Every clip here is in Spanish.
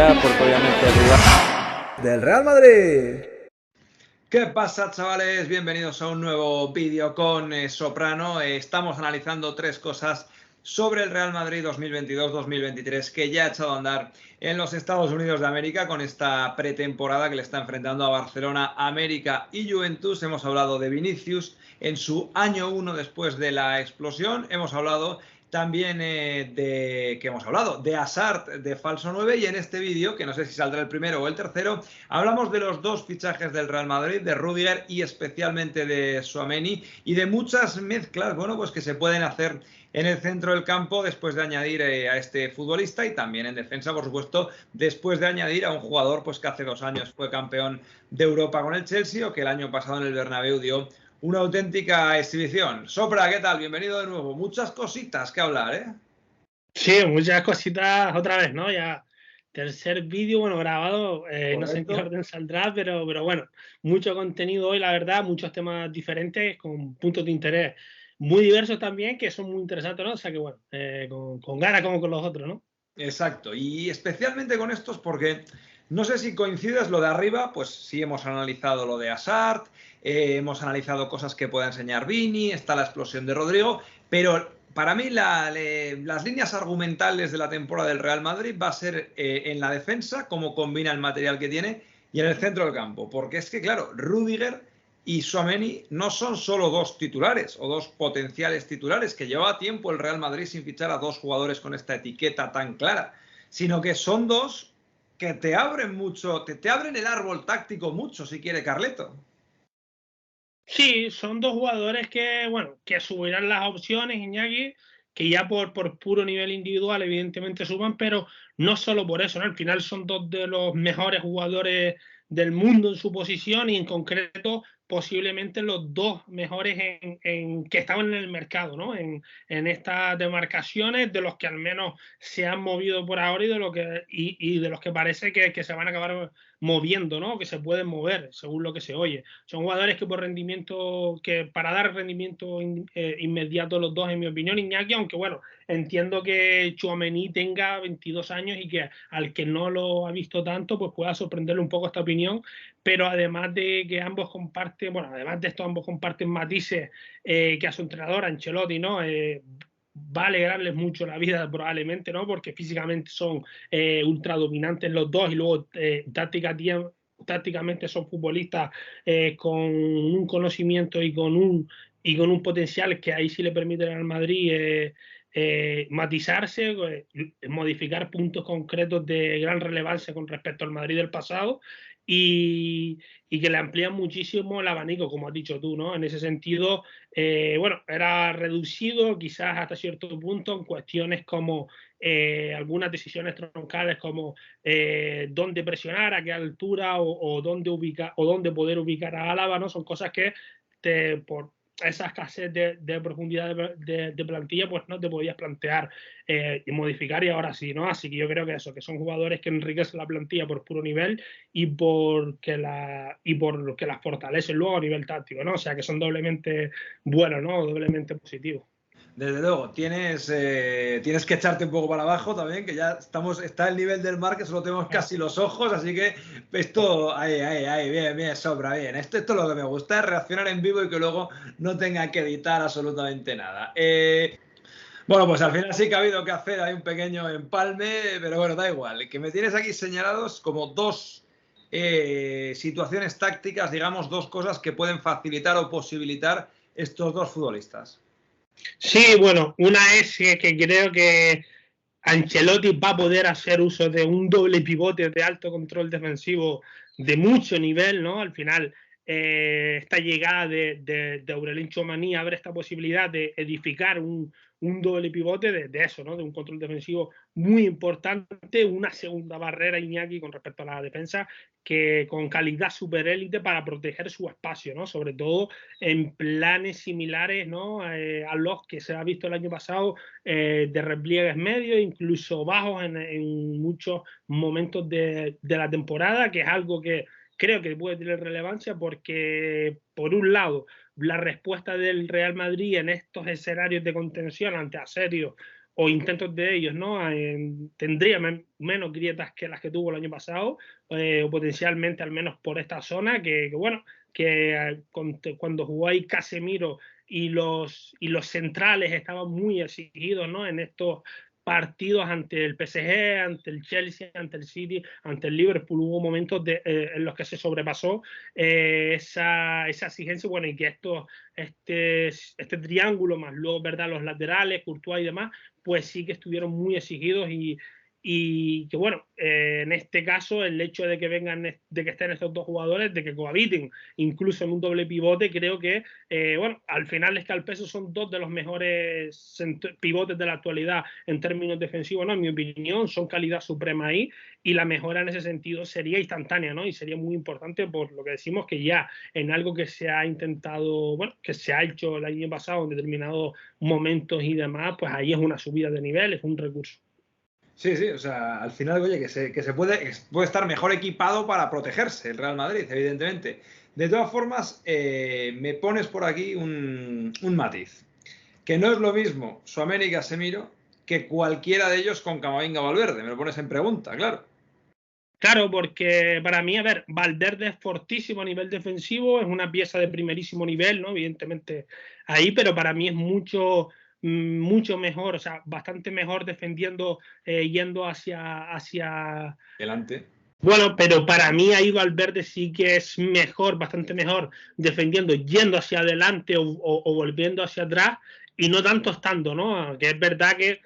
ya, porque obviamente el rival del Real Madrid. ¿Qué pasa, chavales? Bienvenidos a un nuevo vídeo con Soprano. Estamos analizando tres cosas sobre el Real Madrid 2022-2023 que ya ha echado a andar en los Estados Unidos de América con esta pretemporada que le está enfrentando a Barcelona, América y Juventus. Hemos hablado de Vinicius en su año 1 después de la explosión. Hemos hablado también de Hazard de falso 9 y en este vídeo, que no sé si saldrá el primero o el tercero, hablamos de los dos fichajes del Real Madrid, de Rudiger y especialmente de Tchouaméni y de muchas mezclas, bueno, pues que se pueden hacer en el centro del campo después de añadir a este futbolista y también en defensa, por supuesto, después de añadir a un jugador pues que hace 2 años fue campeón de Europa con el Chelsea o que el año pasado en el Bernabéu dio una auténtica exhibición. Sopra, ¿qué tal? Bienvenido de nuevo. Muchas cositas que hablar, ¿eh? Sí, muchas cositas otra vez, ¿no? Ya tercer vídeo, bueno, grabado, no sé en qué orden saldrá, pero bueno, mucho contenido hoy, la verdad, muchos temas diferentes con puntos de interés muy diversos también, que son muy interesantes, ¿no? O sea que bueno, con ganas como con los otros, ¿no? Exacto, y especialmente con estos porque no sé si coincides lo de arriba, pues sí hemos analizado lo de Hazard, hemos analizado cosas que pueda enseñar Vini, está la explosión de Rodrigo, pero para mí las líneas argumentales de la temporada del Real Madrid va a ser en la defensa, cómo combina el material que tiene, y en el centro del campo, porque es que claro, Rudiger y Tchouaméni no son solo dos titulares o dos potenciales titulares, que llevaba tiempo el Real Madrid sin fichar a dos jugadores con esta etiqueta tan clara, sino que son dos que te abren mucho, te abren el árbol táctico mucho, si quiere Carleto. Sí, son dos jugadores que, bueno, que subirán las opciones, Iñaki, que ya por puro nivel individual evidentemente suban, pero no solo por eso, ¿no? Al final son dos de los mejores jugadores del mundo en su posición y en concreto posiblemente los dos mejores que estaban en el mercado, ¿no? En estas demarcaciones, de los que al menos se han movido por ahora y de los que parece que se van a acabar moviendo, ¿no? Que se pueden mover según lo que se oye. Son jugadores que por rendimiento, que para dar rendimiento inmediato los dos, en mi opinión, Iñaki, aunque bueno, entiendo que Tchouaméni tenga 22 años y que al que no lo ha visto tanto, pues pueda sorprenderle un poco esta opinión, pero además de que ambos comparten, bueno, además de esto ambos comparten matices que a su entrenador, Ancelotti, ¿no? Va a alegrarles mucho la vida probablemente, ¿no? Porque físicamente son ultra dominantes los dos y luego tácticamente son futbolistas con un conocimiento y con un potencial que ahí sí le permiten al Madrid matizarse, modificar puntos concretos de gran relevancia con respecto al Madrid del pasado y que le amplían muchísimo el abanico, como has dicho tú, ¿no? En ese sentido, bueno, era reducido quizás hasta cierto punto en cuestiones como algunas decisiones troncales como dónde presionar, a qué altura o dónde poder ubicar a Álava, ¿no? Son cosas que por esa escasez de profundidad de plantilla, pues no te podías plantear y modificar y ahora sí, ¿no? Así que yo creo que eso, que son jugadores que enriquecen la plantilla por puro nivel y por lo que las fortalecen luego a nivel táctico, ¿no? O sea que son doblemente buenos, ¿no? Doblemente positivos. Desde luego, tienes que echarte un poco para abajo también, que ya está el nivel del mar que solo tenemos casi los ojos, así que esto, ahí, bien, sobra, bien. Esto es lo que me gusta, es reaccionar en vivo y que luego no tenga que editar absolutamente nada. Bueno, pues al final sí que ha habido que hacer ahí un pequeño empalme, pero bueno, da igual. Que me tienes aquí señalados como dos situaciones tácticas, digamos, dos cosas que pueden facilitar o posibilitar estos dos futbolistas. Sí, bueno, una es que creo que Ancelotti va a poder hacer uso de un doble pivote de alto control defensivo de mucho nivel, ¿no? Al final, esta llegada de Aurelien Tchouaméni abre esta posibilidad de edificar un doble pivote de eso, ¿no? De un control defensivo muy importante, una segunda barrera, Iñaki, con respecto a la defensa, que con calidad superélite para proteger su espacio, ¿no? Sobre todo en planes similares, ¿no? A los que se ha visto el año pasado de repliegues medios, incluso bajos en muchos momentos de la temporada, que es algo que creo que puede tener relevancia porque, por un lado, la respuesta del Real Madrid en estos escenarios de contención ante asedios o intentos de ellos, ¿no? Tendría menos grietas que las que tuvo el año pasado, o potencialmente al menos por esta zona, bueno, que cuando jugó ahí Casemiro y los centrales estaban muy exigidos, ¿no? En estos partidos ante el PSG, ante el Chelsea, ante el City, ante el Liverpool, hubo momentos en los que se sobrepasó esa exigencia, bueno, y que este triángulo más luego, ¿verdad?, los laterales, Courtois y demás, pues sí que estuvieron muy exigidos y que bueno, en este caso el hecho de que vengan, de que estén estos dos jugadores, de que cohabiten incluso en un doble pivote, creo que bueno, al final es que al peso son dos de los mejores pivotes de la actualidad en términos defensivos, ¿no? En mi opinión, son calidad suprema ahí, y la mejora en ese sentido sería instantánea, ¿no? Y sería muy importante por lo que decimos, que ya en algo que se ha intentado, bueno, que se ha hecho el año pasado en determinados momentos y demás, pues ahí es una subida de nivel, es un recurso. Sí, sí, o sea, al final, oye, que se puede estar mejor equipado para protegerse el Real Madrid, evidentemente. De todas formas, me pones por aquí un matiz, que no es lo mismo Tchouaméni y Casemiro que cualquiera de ellos con Camavinga o Valverde. Me lo pones en pregunta, claro. Claro, porque para mí, a ver, Valverde es fortísimo a nivel defensivo, es una pieza de primerísimo nivel, ¿no? Evidentemente ahí, pero para mí es mucho mejor, o sea, bastante mejor defendiendo, yendo hacia... Delante. Bueno, pero para mí ahí Valverde sí que es mejor, bastante mejor, defendiendo, yendo hacia adelante o volviendo hacia atrás, y no tanto estando, ¿no? Que es verdad que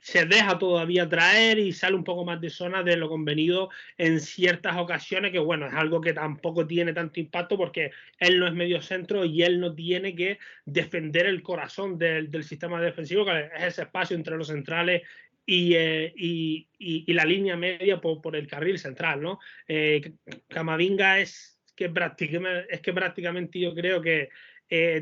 se deja todavía traer y sale un poco más de zona de lo convenido en ciertas ocasiones, que bueno, es algo que tampoco tiene tanto impacto porque él no es medio centro y él no tiene que defender el corazón del sistema defensivo, que es ese espacio entre los centrales y la línea media por el carril central, ¿no? Camavinga es que prácticamente yo creo que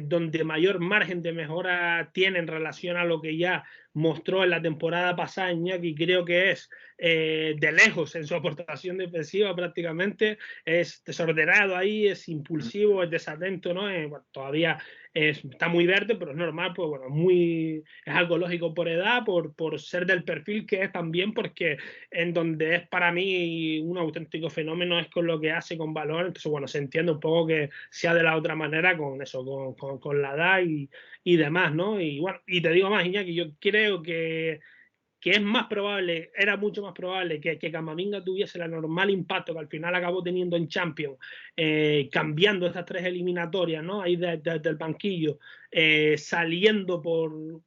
donde mayor margen de mejora tiene en relación a lo que ya mostró en la temporada pasada Iñaki, creo que es de lejos en su aportación defensiva, prácticamente es desordenado ahí, es impulsivo, es desatento, ¿no? Bueno, todavía está muy verde, pero es normal, pues bueno, es algo lógico por edad, por ser del perfil que es también, porque en donde es para mí un auténtico fenómeno es con lo que hace con balón. Entonces bueno, se entiende un poco que sea de la otra manera con eso, con la edad y demás, ¿no? Y bueno, y te digo más, Iñaki, yo creo que es más probable, era mucho más probable que Camavinga tuviese el normal impacto que al final acabó teniendo en Champions, cambiando estas tres eliminatorias, ¿no? Ahí desde el banquillo, saliendo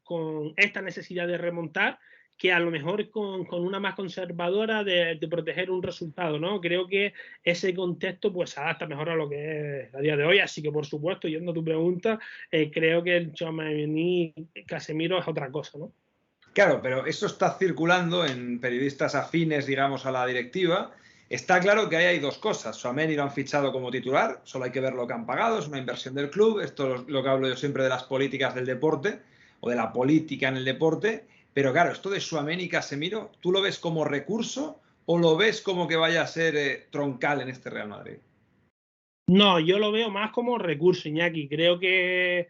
con esta necesidad de remontar, que a lo mejor con una más conservadora de proteger un resultado, ¿no? Creo que ese contexto pues se adapta mejor a lo que es a día de hoy, así que por supuesto, yendo a tu pregunta, creo que el Tchouaméni Casemiro es otra cosa, ¿no? Claro, pero eso está circulando en periodistas afines, digamos, a la directiva. Está claro que ahí hay dos cosas. Tchouaméni lo han fichado como titular, solo hay que ver lo que han pagado, es una inversión del club. Esto es lo que hablo yo siempre de las políticas del deporte, o de la política en el deporte. Pero claro, esto de Tchouaméni y Casemiro, ¿tú lo ves como recurso o lo ves como que vaya a ser troncal en este Real Madrid? No, yo lo veo más como recurso, Iñaki. Creo que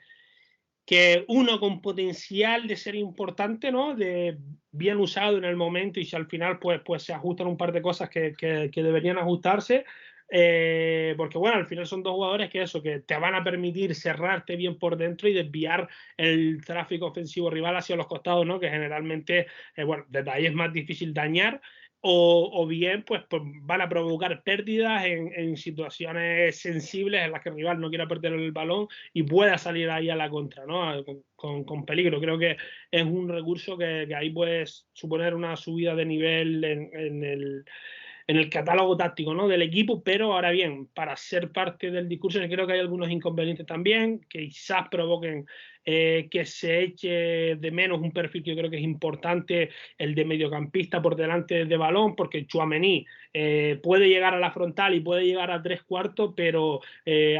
uno con potencial de ser importante, ¿no? De bien usado en el momento, y si al final pues se ajustan un par de cosas que deberían ajustarse, porque bueno, al final son dos jugadores que te van a permitir cerrarte bien por dentro y desviar el tráfico ofensivo rival hacia los costados, ¿no? Que generalmente, bueno, detalle es más difícil dañar. O bien pues van a provocar pérdidas en situaciones sensibles en las que el rival no quiera perder el balón y pueda salir ahí a la contra, ¿no? Con peligro. Creo que es un recurso que ahí puede suponer una subida de nivel en el catálogo táctico, ¿no? Del equipo, pero ahora bien, para ser parte del discurso, creo que hay algunos inconvenientes también, que quizás provoquen que se eche de menos un perfil que yo creo que es importante, el de mediocampista por delante de balón, porque Tchouaméni puede llegar a la frontal y puede llegar a tres cuartos, pero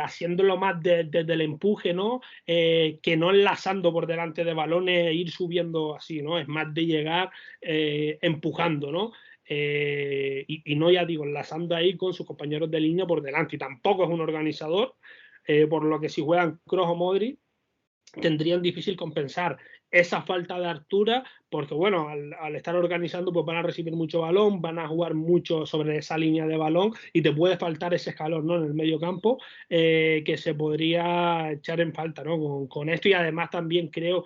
haciéndolo más desde el empuje, ¿no? Que no enlazando por delante de balones e ir subiendo así, ¿no? Es más de llegar empujando, ¿no? Y no, ya digo, enlazando ahí con sus compañeros de línea por delante. Y tampoco es un organizador, por lo que si juegan Kroos o Modric, tendrían difícil compensar esa falta de altura, porque bueno, al estar organizando pues van a recibir mucho balón, van a jugar mucho sobre esa línea de balón y te puede faltar ese escalón, ¿no?, en el medio campo, que se podría echar en falta, ¿no?, con esto. Y además también creo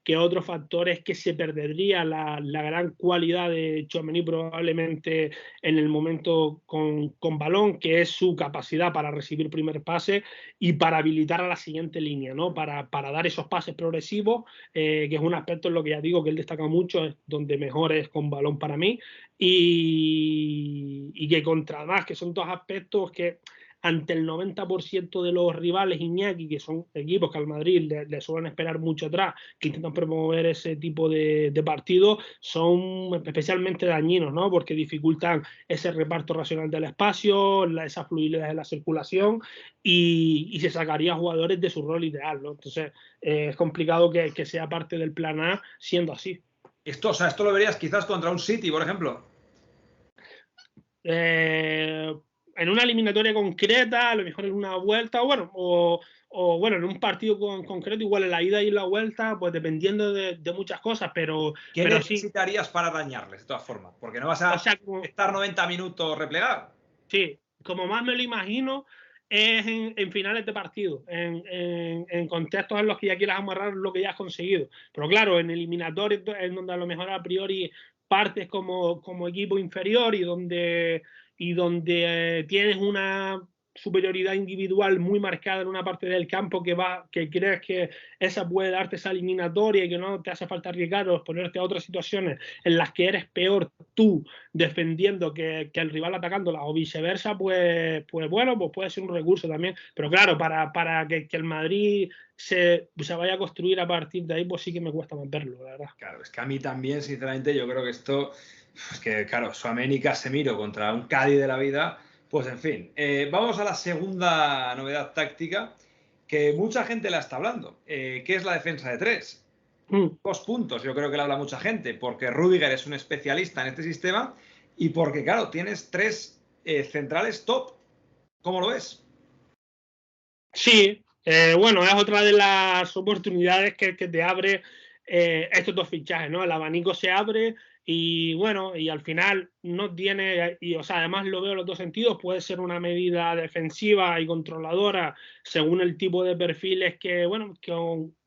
que otro factor es que se perdería la gran cualidad de Tchouaméni probablemente en el momento con balón, que es su capacidad para recibir primer pase y para habilitar a la siguiente línea, ¿no?, para dar esos pases progresivos, que es un aspecto en lo que ya digo que él destaca mucho, es donde mejor es con balón para mí, y que contra más, que son dos aspectos que ante el 90% de los rivales, Iñaki, que son equipos que al Madrid le suelen esperar mucho atrás, que intentan promover ese tipo de partidos, son especialmente dañinos, ¿no?, porque dificultan ese reparto racional del espacio, esa fluidez de la circulación, y se sacaría jugadores de su rol ideal, ¿no? Entonces es complicado que sea parte del plan A siendo así. Esto, o sea, esto lo verías quizás contra un City, por ejemplo. En una eliminatoria concreta, a lo mejor en una vuelta, bueno, o bueno, en un partido concreto, igual en la ida y la vuelta, pues dependiendo de muchas cosas, pero ¿Qué sí. necesitarías para dañarles, de todas formas? Porque no vas a O sea, estar 90 minutos replegado. sí, como más me lo imagino es en finales de partido, en contextos en los que ya quieras amarrar lo que ya has conseguido. Pero claro, en eliminatorios, en donde a lo mejor a priori partes como equipo inferior y donde tienes una superioridad individual muy marcada en una parte del campo que crees que esa puede darte esa eliminatoria y que no te hace falta arriesgar o exponerte a otras situaciones en las que eres peor tú defendiendo que el rival atacándola o viceversa, pues bueno, pues puede ser un recurso también. Pero claro, para que el Madrid se vaya a construir a partir de ahí, pues sí que me cuesta más verlo, la verdad. Claro, es que a mí también, sinceramente, yo creo que esto, es que claro, Tchouaméni y Casemiro contra un Cádiz de la vida, pues en fin. Vamos a la segunda novedad táctica que mucha gente la está hablando, que es la defensa de tres. 2 puntos, yo creo que le habla mucha gente, porque Rüdiger es un especialista en este sistema y porque, claro, tienes 3 centrales top. ¿Cómo lo ves? Sí, bueno, es otra de las oportunidades que te abre estos dos fichajes, ¿no? El abanico se abre y bueno, y al final no tiene, y o sea, además lo veo en los dos sentidos, puede ser una medida defensiva y controladora según el tipo de perfiles que, bueno,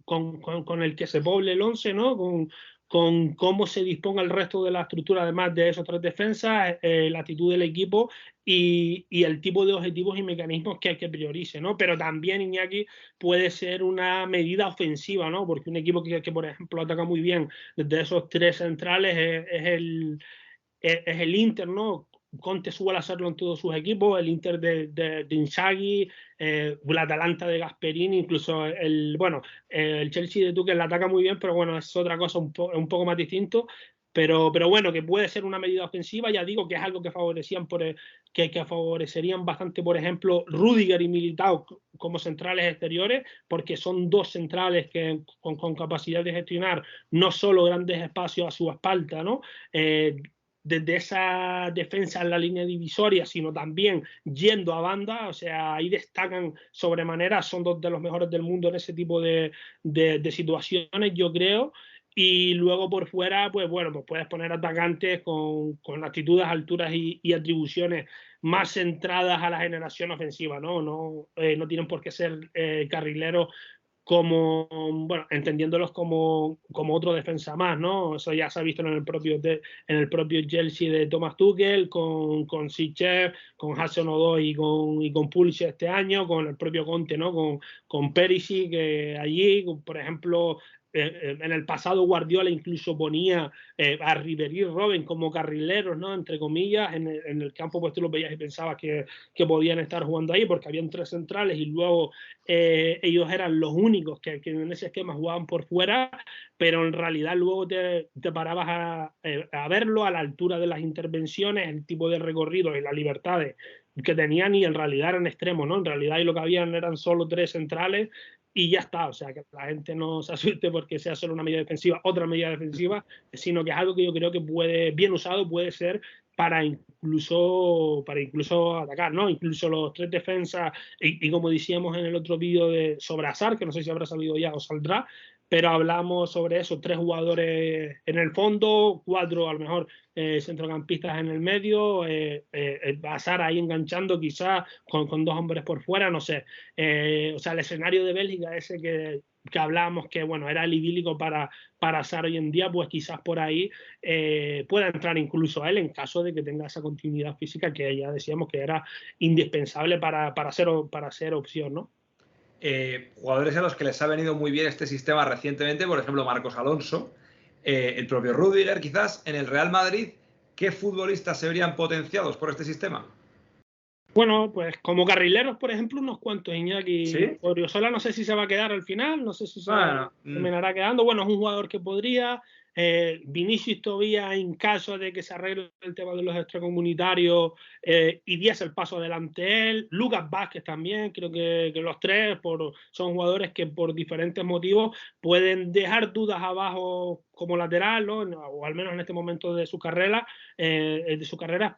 con el que se poble el 11, ¿no? Con cómo se disponga el resto de la estructura, además de esos 3 defensas, la actitud del equipo y el tipo de objetivos y mecanismos que priorice, ¿no? Pero también, Iñaki, puede ser una medida ofensiva, ¿no? Porque un equipo que por ejemplo, ataca muy bien desde esos 3 centrales es el Inter, ¿no? Conte suele hacerlo en todos sus equipos, el Inter de Inzaghi, el Atalanta de Gasperini, incluso el Chelsea de Tuchel la ataca muy bien, pero bueno, es otra cosa un poco más distinto. Pero bueno, que puede ser una medida ofensiva, ya digo que es algo que que favorecerían bastante, por ejemplo, Rüdiger y Militao como centrales exteriores, porque son 2 centrales que con capacidad de gestionar no solo grandes espacios a su espalda, ¿no? Desde esa defensa en la línea divisoria, sino también yendo a banda, o sea, ahí destacan sobremanera, son 2 de los mejores del mundo en ese tipo de situaciones, yo creo. Y luego por fuera, pues bueno, pues puedes poner atacantes con actitudes, alturas y atribuciones más centradas a la generación ofensiva, ¿no? No tienen por qué ser carrileros como, bueno, entendiéndolos como otro defensa más, ¿no? Eso ya se ha visto en el propio Chelsea de Thomas Tuchel, con Sichel, con Hudson-Odoi y con Pulisic este año, con el propio Conte, ¿no? Con Perisic, que allí, por ejemplo, en el pasado Guardiola incluso ponía a Ribéry y Robben como carrileros, ¿no? Entre comillas, en el campo pues tú los veías y pensabas que podían estar jugando ahí porque habían 3 centrales y luego ellos eran los únicos que en ese esquema jugaban por fuera, pero en realidad luego te parabas a verlo a la altura de las intervenciones, el tipo de recorrido y las libertades que tenían y en realidad eran extremos, ¿no? En realidad ahí lo que habían eran solo 3 centrales y ya está, o sea, que la gente no se asuste porque sea solo una medida defensiva, otra medida defensiva, sino que es algo que yo creo que bien usado puede ser para incluso atacar, ¿no? Incluso los tres defensas, y como decíamos en el otro vídeo sobre Hazard, que no sé si habrá salido ya o saldrá, pero hablamos sobre eso, tres jugadores en el fondo, cuatro a lo mejor centrocampistas en el medio, Hazard ahí enganchando quizás con dos hombres por fuera, no sé. O sea, el escenario de Bélgica ese que hablábamos que, bueno, era el idílico para Hazard hoy en día, pues quizás por ahí pueda entrar incluso él en caso de que tenga esa continuidad física que ya decíamos que era indispensable para ser opción, ¿no? Jugadores a los que les ha venido muy bien este sistema recientemente, por ejemplo Marcos Alonso, el propio Rüdiger quizás. En el Real Madrid, ¿qué futbolistas se verían potenciados por este sistema? Bueno, pues como carrileros, por ejemplo, unos cuantos. Iñaki ¿Sí? Odriozola no sé si se va a quedar al final, no sé si se Bueno, terminará quedando. Bueno, es un jugador que podría. Vinicius todavía, en caso de que se arregle el tema de los extracomunitarios, y diese el paso adelante él. Lucas Vázquez también, creo que los tres son jugadores que por diferentes motivos pueden dejar dudas abajo como lateral, ¿no? O al menos en este momento de su carrera,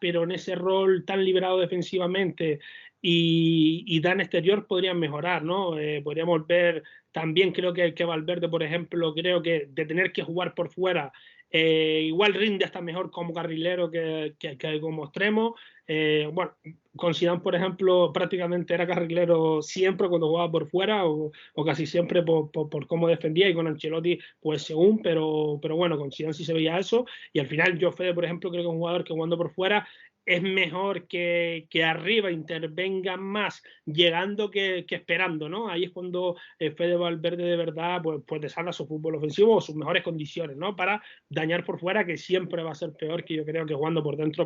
pero en ese rol tan liberado defensivamente y tan exterior podrían mejorar, ¿no? Podríamos ver también, creo que Valverde, por ejemplo, creo que de tener que jugar por fuera, igual rinde hasta mejor como carrilero que como extremo. Bueno, con Zidane, por ejemplo, prácticamente era carrilero siempre cuando jugaba por fuera o casi siempre por cómo defendía, y con Ancelotti pues según, pero bueno, con Zidane sí se veía eso. Y al final yo, Fede, por ejemplo, creo que es un jugador que jugando por fuera es mejor que arriba intervenga más llegando que esperando, ¿no? Ahí es cuando Fede Valverde de verdad pues desarrolla su fútbol ofensivo o sus mejores condiciones, ¿no? Para dañar por fuera, que siempre va a ser peor que yo creo que jugando por dentro,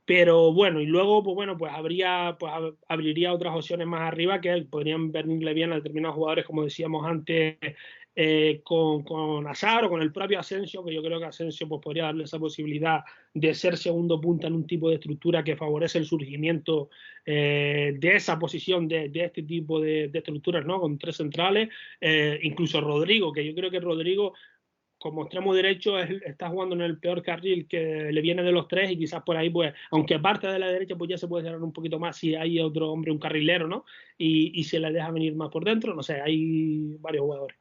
pero bueno, y luego pues abriría otras opciones más arriba que podrían venirle bien a determinados jugadores, como decíamos antes, con Hazard o con el propio Asensio, que yo creo que Asensio pues podría darle esa posibilidad de ser segundo punta en un tipo de estructura que favorece el surgimiento de esa posición, de este tipo de estructuras, ¿no? Con tres centrales, incluso Rodrigo, que yo creo que Rodrigo como extremo derecho está jugando en el peor carril que le viene de los tres, y quizás por ahí, pues, aunque parte de la derecha, pues ya se puede cerrar un poquito más si hay otro hombre, un carrilero, ¿no? Y se le deja venir más por dentro, no sé, hay varios jugadores.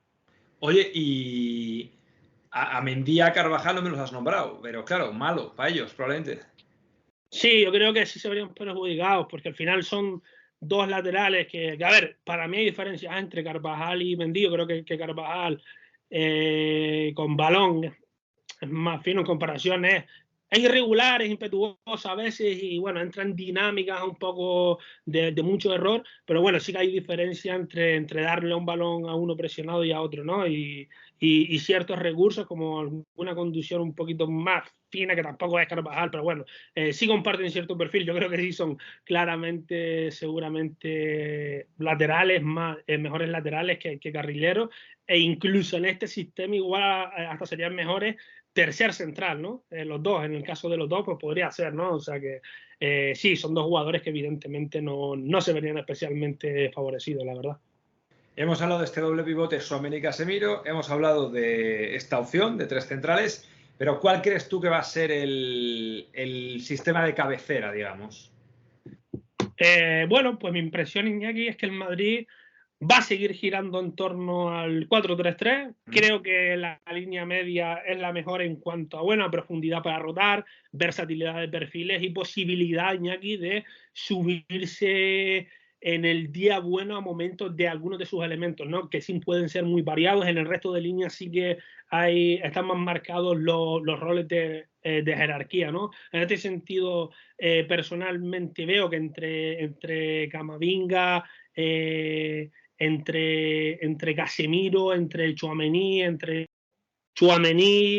Oye, y a Mendy, a Carvajal no me los has nombrado, pero claro, malo para ellos, probablemente. Sí, yo creo que sí se verían perjudicados, porque al final son dos laterales a ver, para mí hay diferencias entre Carvajal y Mendy. Yo creo que Carvajal con balón es más fino en comparación, es irregular, es impetuoso a veces y bueno, entra en dinámicas un poco de mucho error, pero bueno, sí que hay diferencia entre darle un balón a uno presionado y a otro, ¿no? Y ciertos recursos como una conducción un poquito más fina, que tampoco es Carvajal, pero bueno, sí comparten cierto perfil. Yo creo que sí son claramente, seguramente laterales, mejores laterales que carrileros, e incluso en este sistema igual hasta serían mejores tercer central, ¿no? Los dos, en el caso de los dos, pues podría ser, ¿no? O sea que sí, son dos jugadores que evidentemente no se verían especialmente favorecidos, la verdad. Hemos hablado de este doble pivote Tchouaméni y Casemiro, hemos hablado de esta opción de tres centrales, pero ¿cuál crees tú que va a ser el sistema de cabecera, digamos? Bueno, pues mi impresión, Iñaki, es que el Madrid va a seguir girando en torno al 4-3-3. Creo que la línea media es la mejor en cuanto a buena profundidad para rotar, versatilidad de perfiles y posibilidad, Iñaki, de subirse en el día bueno a momentos de algunos de sus elementos, ¿no? Que sí pueden ser muy variados. En el resto de líneas sí que están más marcados los roles de jerarquía, ¿no? En este sentido, personalmente veo que entre Camavinga, entre Casemiro, entre Tchouaméni,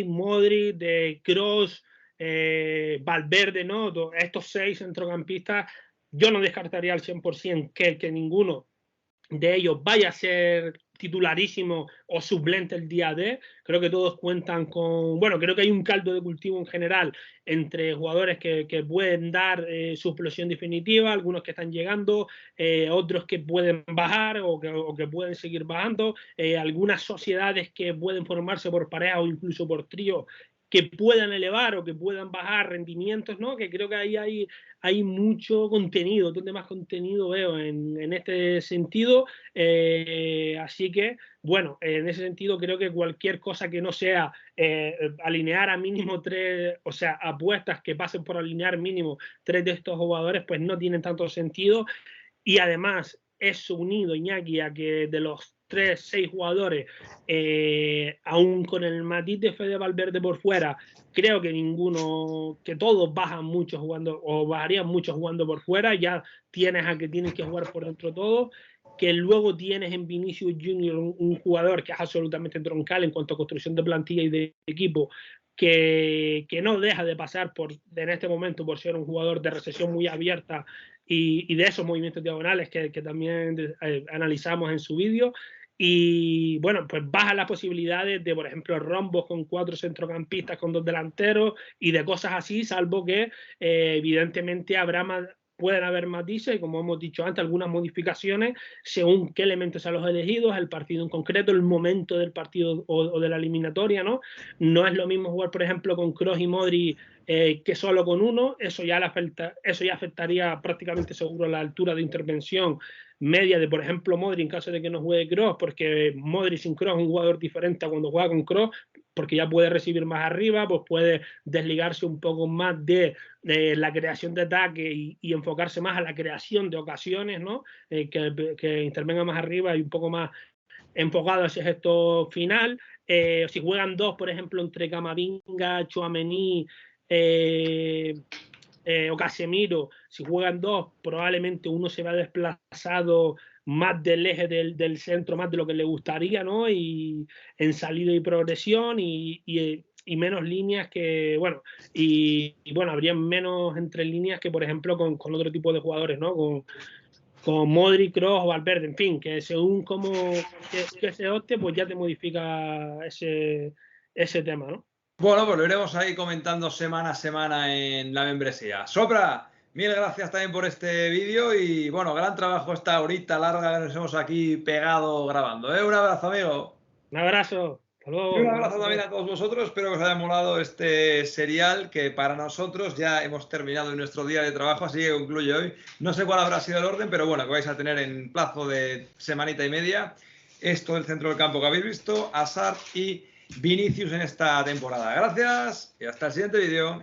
Modric, de Kroos, Valverde, ¿no? Estos seis centrocampistas, yo no descartaría al 100% que ninguno de ellos vaya a ser titularísimo o suplente el día de. Creo que todos cuentan con, bueno, creo que hay un caldo de cultivo en general entre jugadores que pueden dar su explosión definitiva, algunos que están llegando, otros que pueden bajar o que pueden seguir bajando, algunas sociedades que pueden formarse por pareja o incluso por trío que puedan elevar o que puedan bajar rendimientos, ¿no? Que creo que ahí hay mucho contenido, donde más contenido veo en este sentido. Así que, bueno, en ese sentido creo que cualquier cosa que no sea alinear a mínimo 3, o sea, apuestas que pasen por alinear mínimo 3 de estos jugadores, pues no tienen tanto sentido. Y además, eso unido, Iñaki, a que de los 3, 6 jugadores, aún con el matiz de Fede Valverde por fuera, creo que ninguno, que todos bajan mucho jugando, o bajarían mucho jugando por fuera. Ya tienes a que tienen que jugar por dentro todos, que luego tienes en Vinicius Junior un jugador que es absolutamente troncal en cuanto a construcción de plantilla y de equipo, que no deja de pasar en este momento por ser un jugador de recesión muy abierta y de esos movimientos diagonales que también analizamos en su vídeo. Y bueno, pues baja las posibilidades de, por ejemplo, rombos con 4 centrocampistas, con 2 delanteros y de cosas así, salvo que evidentemente pueden haber matices y, como hemos dicho antes, algunas modificaciones según qué elementos sean los elegidos, el partido en concreto, el momento del partido o de la eliminatoria, ¿no? No es lo mismo jugar, por ejemplo, con Kroos y Modric que solo con uno. Eso ya afectaría prácticamente seguro la altura de intervención media de, por ejemplo, Modric en caso de que no juegue Kroos, porque Modric sin Kroos es un jugador diferente a cuando juega con Kroos, porque ya puede recibir más arriba, pues puede desligarse un poco más de la creación de ataque y enfocarse más a la creación de ocasiones, ¿no? Que intervenga más arriba y un poco más enfocado hacia ese gesto final. Si juegan 2, por ejemplo, entre Camavinga, Tchouaméni o Casemiro, si juegan 2, probablemente uno se va desplazado más del eje del centro, más de lo que le gustaría, ¿no? Y en salida y progresión y menos líneas que, bueno, bueno, habría menos entre líneas que, por ejemplo, con otro tipo de jugadores, ¿no? Con Modric, Kroos o Valverde, en fin, que según cómo que se opte, pues ya te modifica ese tema, ¿no? Bueno, pues lo iremos ahí comentando semana a semana en la membresía. Sopra, mil gracias también por este vídeo y bueno, gran trabajo esta horita larga que nos hemos aquí pegado grabando. Un abrazo, amigo. Un abrazo. Hasta luego. Y un abrazo también a todos vosotros. Espero que os haya molado este serial que para nosotros ya hemos terminado en nuestro día de trabajo, así que concluye hoy. No sé cuál habrá sido el orden, pero bueno, que vais a tener en plazo de semanita y media esto del centro del campo que habéis visto, Hazard y Vinicius en esta temporada. Gracias y hasta el siguiente vídeo.